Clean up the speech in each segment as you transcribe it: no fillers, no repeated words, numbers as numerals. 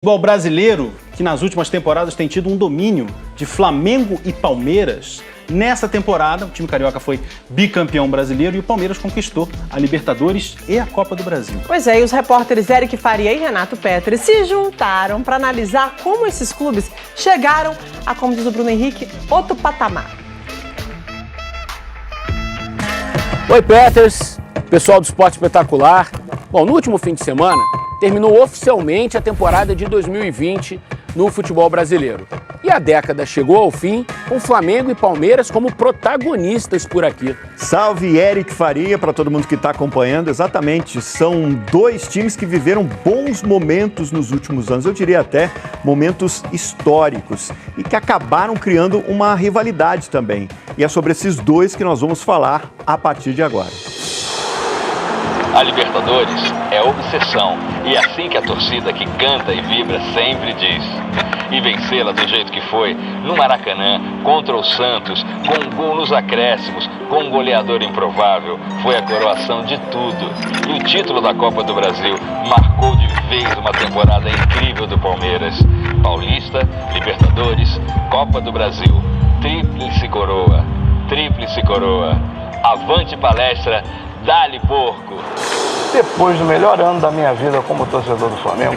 O futebol brasileiro, que nas últimas temporadas tem tido um domínio de Flamengo e Palmeiras, nessa temporada o time carioca foi bicampeão brasileiro e o Palmeiras conquistou a Libertadores e a Copa do Brasil. Pois é, e os repórteres Eric Faria e Renato Petri se juntaram para analisar como esses clubes chegaram a, como diz o Bruno Henrique, outro patamar. Oi, Peters, pessoal do Esporte Espetacular. Bom, no último fim de semana, terminou oficialmente a temporada de 2020 no futebol brasileiro. E a década chegou ao fim com Flamengo e Palmeiras como protagonistas por aqui. Salve, Eric Faria, para todo mundo que está acompanhando. Exatamente, são dois times que viveram bons momentos nos últimos anos, eu diria até momentos históricos, e que acabaram criando uma rivalidade também. E é sobre esses dois que nós vamos falar a partir de agora. A Libertadores é obsessão, e é assim que a torcida que canta e vibra sempre diz. E vencê-la do jeito que foi, no Maracanã, contra o Santos, com um gol nos acréscimos, com um goleador improvável, foi a coroação de tudo. E o título da Copa do Brasil marcou de vez uma temporada incrível do Palmeiras. Paulista, Libertadores, Copa do Brasil, tríplice coroa, tríplice coroa. Avante palestra, dá-lhe porco! Depois do melhor ano da minha vida como torcedor do Flamengo,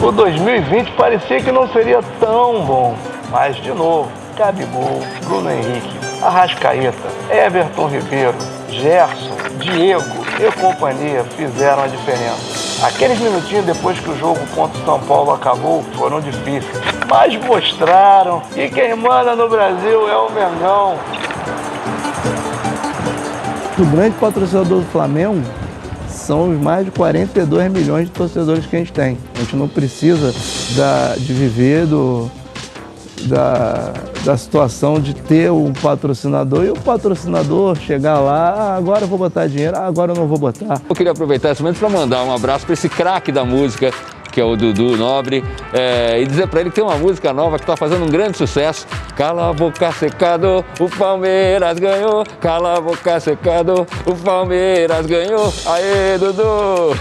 o 2020 parecia que não seria tão bom. Mas, de novo, Gabigol, Bruno Henrique, Arrascaeta, Everton Ribeiro, Gerson, Diego e companhia fizeram a diferença. Aqueles minutinhos depois que o jogo contra o São Paulo acabou foram difíceis, mas mostraram que quem manda no Brasil é o Mengão. O grande patrocinador do Flamengo são os mais de 42 milhões de torcedores que a gente tem. A gente não precisa de viver da situação de ter um patrocinador e o patrocinador chegar lá, agora eu vou botar dinheiro, agora eu não vou botar. Eu queria aproveitar esse momento para mandar um abraço para esse craque da música, que é o Dudu Nobre, e dizer para ele que tem uma música nova que está fazendo um grande sucesso. Cala a boca, secador, o Palmeiras ganhou. Cala a boca, secador, o Palmeiras ganhou. Aê, Dudu!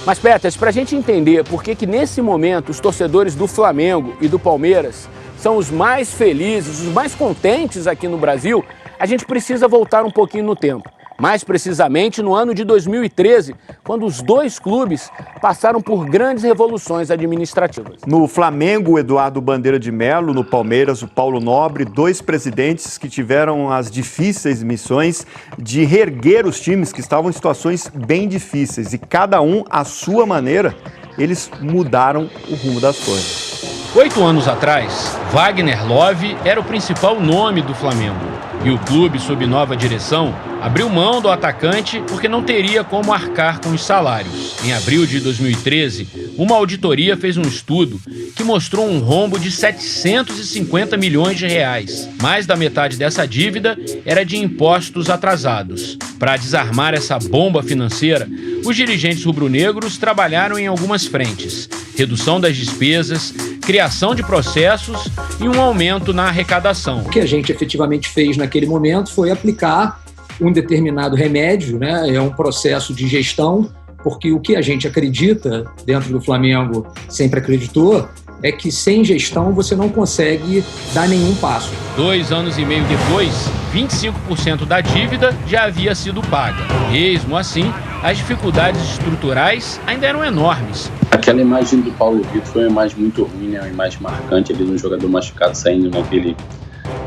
Mas, Peters, para a gente entender por que nesse momento os torcedores do Flamengo e do Palmeiras são os mais felizes, os mais contentes aqui no Brasil, a gente precisa voltar um pouquinho no tempo. Mais precisamente no ano de 2013, quando os dois clubes passaram por grandes revoluções administrativas. No Flamengo, o Eduardo Bandeira de Melo, no Palmeiras, o Paulo Nobre, dois presidentes que tiveram as difíceis missões de reerguer os times que estavam em situações bem difíceis. E cada um, à sua maneira, eles mudaram o rumo das coisas. 8 anos atrás, Wagner Love era o principal nome do Flamengo. E o clube, sob nova direção, abriu mão do atacante porque não teria como arcar com os salários. Em abril de 2013, uma auditoria fez um estudo que mostrou um rombo de 750 milhões de reais. Mais da metade dessa dívida era de impostos atrasados. Para desarmar essa bomba financeira, os dirigentes rubro-negros trabalharam em algumas frentes: redução das despesas, criação de processos e um aumento na arrecadação. O que a gente efetivamente fez naquele momento foi aplicar um determinado remédio, né? É um processo de gestão, porque o que a gente acredita dentro do Flamengo, sempre acreditou, é que sem gestão você não consegue dar nenhum passo. 2 anos e meio depois, 25% da dívida já havia sido paga. Mesmo assim, as dificuldades estruturais ainda eram enormes. Aquela imagem do Paulo Vitor foi uma imagem muito ruim, né? Uma imagem marcante ali no jogador machucado saindo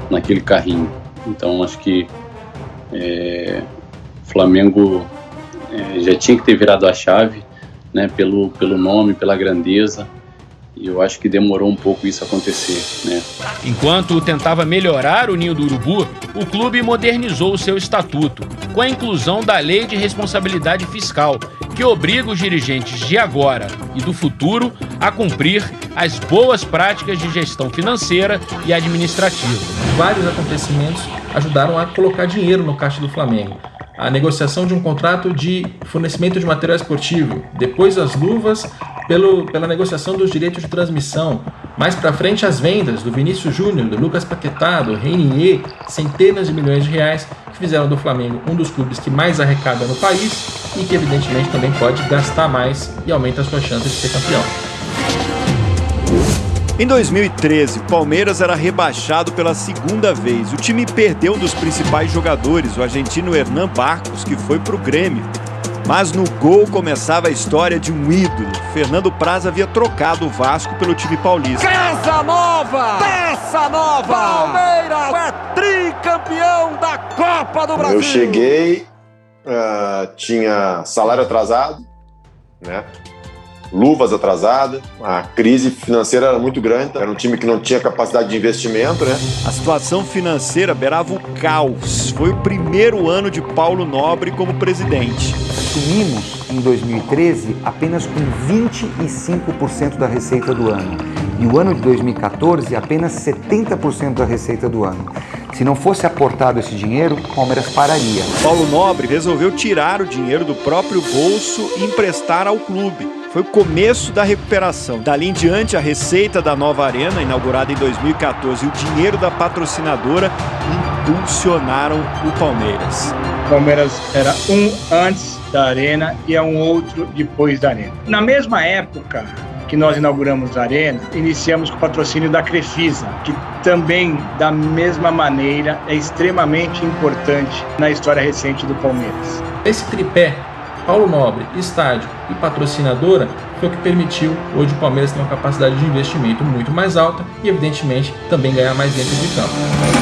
naquele carrinho. Então acho que o Flamengo já tinha que ter virado a chave, né? Pelo nome, pela grandeza. E eu acho que demorou um pouco isso acontecer, né? Enquanto tentava melhorar o Ninho do Urubu, o clube modernizou o seu estatuto, com a inclusão da Lei de Responsabilidade Fiscal, que obriga os dirigentes de agora e do futuro a cumprir as boas práticas de gestão financeira e administrativa. Vários acontecimentos ajudaram a colocar dinheiro no caixa do Flamengo. A negociação de um contrato de fornecimento de material esportivo, depois as luvas pela negociação dos direitos de transmissão, mais para frente as vendas do Vinícius Júnior, do Lucas Paquetá, do Reinier, centenas de milhões de reais que fizeram do Flamengo um dos clubes que mais arrecada no país e que evidentemente também pode gastar mais e aumenta as suas chances de ser campeão. Em 2013, o Palmeiras era rebaixado pela segunda vez. O time perdeu um dos principais jogadores, o argentino Hernan Barcos, que foi para o Grêmio. Mas no gol começava a história de um ídolo. Fernando Praz havia trocado o Vasco pelo time paulista. Casa nova! Peça nova! Palmeiras é tricampeão da Copa do Brasil! Eu cheguei, tinha salário atrasado, né? Luvas atrasadas, a crise financeira era muito grande, era um time que não tinha capacidade de investimento, né? A situação financeira beirava o caos. Foi o primeiro ano de Paulo Nobre como presidente. Assumimos em 2013 apenas com 25% da receita do ano. E o ano de 2014 apenas 70% da receita do ano. Se não fosse aportado esse dinheiro, o Palmeiras pararia. Paulo Nobre resolveu tirar o dinheiro do próprio bolso e emprestar ao clube. Foi o começo da recuperação. Dali em diante, a receita da nova arena, inaugurada em 2014, e o dinheiro da patrocinadora impulsionaram o Palmeiras. O Palmeiras era um antes da arena e é um outro depois da arena. Na mesma época que nós inauguramos a arena, iniciamos com o patrocínio da Crefisa, que também, da mesma maneira, é extremamente importante na história recente do Palmeiras. Esse tripé, Paulo Nobre, estádio e patrocinadora, foi o que permitiu hoje o Palmeiras ter uma capacidade de investimento muito mais alta e, evidentemente, também ganhar mais dentro de campo.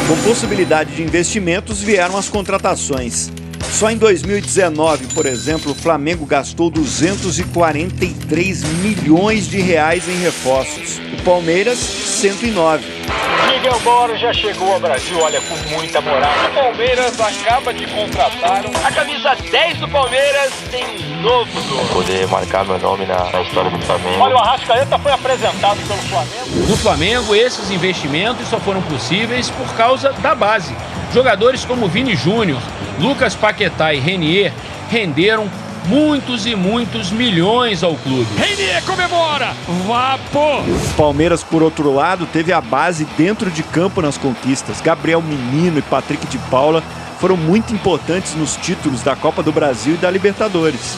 Com possibilidade de investimentos vieram as contratações. Só em 2019, por exemplo, o Flamengo gastou 243 milhões de reais em reforços. O Palmeiras, 109. Miguel Borja chegou ao Brasil, olha, com muita moral. O Palmeiras acaba de contratar a camisa 10 do Palmeiras tem um novo dono. Poder marcar meu nome na história do Flamengo. Olha, o Arrascaeta foi apresentado pelo Flamengo. No Flamengo, esses investimentos só foram possíveis por causa da base. Jogadores como Vini Júnior, Lucas Paquetá e Renier renderam muitos e muitos milhões ao clube. Renier comemora! Vapor! O Palmeiras, por outro lado, teve a base dentro de campo nas conquistas. Gabriel Menino e Patrick de Paula foram muito importantes nos títulos da Copa do Brasil e da Libertadores.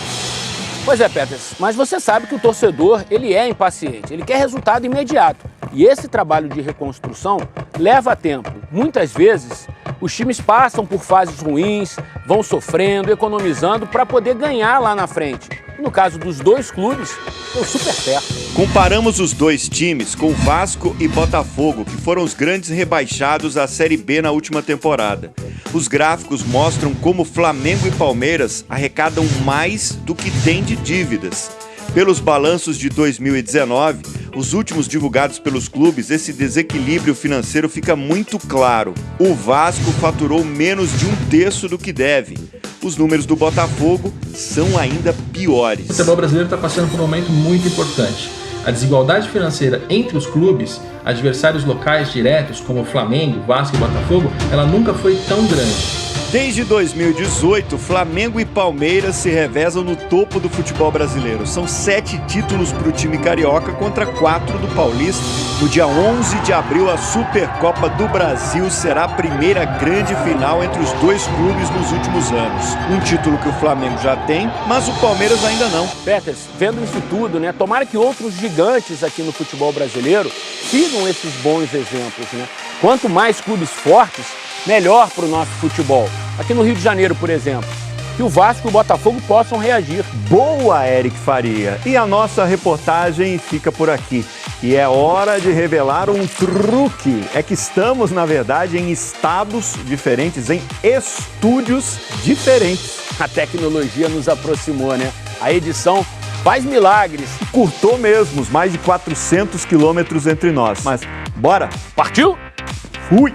Pois é, Peters, mas você sabe que o torcedor, ele é impaciente, ele quer resultado imediato. E esse trabalho de reconstrução leva tempo. Muitas vezes, os times passam por fases ruins, vão sofrendo, economizando para poder ganhar lá na frente. No caso dos dois clubes, deu super certo. Comparamos os dois times com Vasco e Botafogo, que foram os grandes rebaixados à Série B na última temporada. Os gráficos mostram como Flamengo e Palmeiras arrecadam mais do que têm de dívidas. Pelos balanços de 2019, os últimos divulgados pelos clubes, esse desequilíbrio financeiro fica muito claro. O Vasco faturou menos de 1/3 do que deve. Os números do Botafogo são ainda piores. O futebol brasileiro está passando por um momento muito importante. A desigualdade financeira entre os clubes, adversários locais diretos como Flamengo, Vasco e Botafogo, ela nunca foi tão grande. Desde 2018, Flamengo e Palmeiras se revezam no topo do futebol brasileiro. São 7 títulos para o time carioca contra 4 do Paulista. No dia 11 de abril, a Supercopa do Brasil será a primeira grande final entre os dois clubes nos últimos anos. Um título que o Flamengo já tem, mas o Palmeiras ainda não. Peters, vendo isso tudo, né? Tomara que outros gigantes aqui no futebol brasileiro sigam esses bons exemplos, né? Quanto mais clubes fortes, melhor para o nosso futebol. Aqui no Rio de Janeiro, por exemplo, que o Vasco e o Botafogo possam reagir. Boa, Eric Faria! E a nossa reportagem fica por aqui. E é hora de revelar um truque. É que estamos, na verdade, em estados diferentes, em estúdios diferentes. A tecnologia nos aproximou, né? A edição faz milagres. Curtou mesmo, os mais de 400 quilômetros entre nós. Mas bora? Partiu? Fui!